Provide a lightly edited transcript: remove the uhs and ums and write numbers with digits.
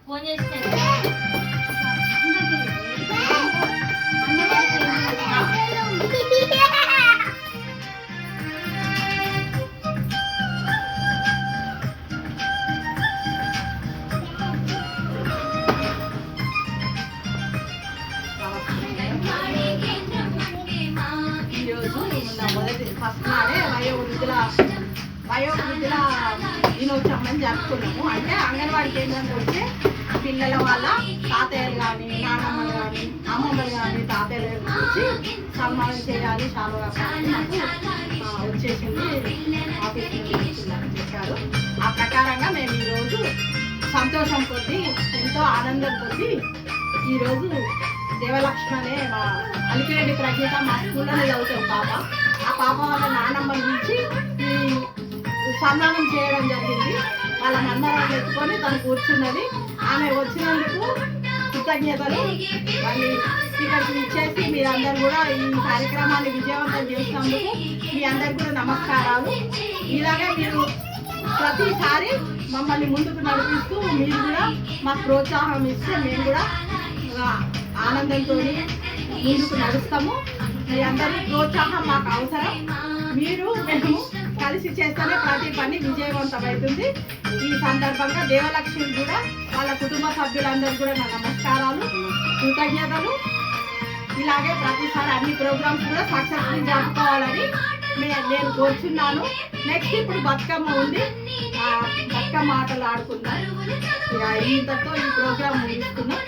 Phone చేస్తే first నాడే వయోవృద్ధుల దినోత్సవం జరుపుకున్నాము. అంటే అంగన్వాడీ కేంద్రం వచ్చే పిల్లల వాళ్ళ తాతయ్యలు కానీ నానమ్మలు కానీ అమ్మమ్మలు కానీ తాతయ్యలు వచ్చి సన్మానం చేయాలి చాలా నాకు వచ్చేసింది ఆఫీస్ చెప్పారు. ఆ ప్రకారంగా మేము ఈరోజు సంతోషం కొద్దీ ఎంతో ఆనందం కొద్దీ ఈరోజు దేవలక్ష్మి అనే మా అలిపిరెడ్డి ప్రజ్ఞత మా స్కూల్లోనే చదువుతాం పాప. ఆ పాప వాళ్ళ నాన్నమ్మని పిలిచి ఈ సన్మానం చేయడం జరిగింది. వాళ్ళ మనవరాలు ఎత్తుకొని తను కూర్చున్నది. ఆమె వచ్చినందుకు కృతజ్ఞతలు. మళ్ళీ ఇక్కడికి ఇచ్చేసి మీరందరూ కూడా ఈ కార్యక్రమాన్ని విజయవంతం చేసినందుకు మీ అందరికీ కూడా నమస్కారాలు. ఇలాగే మీరు ప్రతిసారి మమ్మల్ని ముందుకు నడిపిస్తూ మీరు కూడా మాకు ప్రోత్సాహం ఇస్తే మేము కూడా ఆనందంతో ముందుకు నడుస్తాము. మీ అందరి ప్రోత్సాహం మాకు అవసరం. మీరు మేము కలిసి చేస్తేనే ప్రతి పని విజయవంతమవుతుంది. ఈ సందర్భంగా దేవలక్ష్మి కూడా వాళ్ళ కుటుంబ సభ్యులందరూ కూడా నా నమస్కారాలు, కృతజ్ఞతలు. ఇలాగే ప్రతిసారి అన్ని ప్రోగ్రామ్స్ కూడా సక్సెస్ఫుల్ జరుపుకోవాలని నేను కోరుచున్నాను. నెక్స్ట్ ఇప్పుడు బతుకమ్మ ఉంది. బతుకమ్మ ఆటలు ఆడుకుందాం. ఇంతతో ఈ ప్రోగ్రామ్ ముగిస్తున్నాం.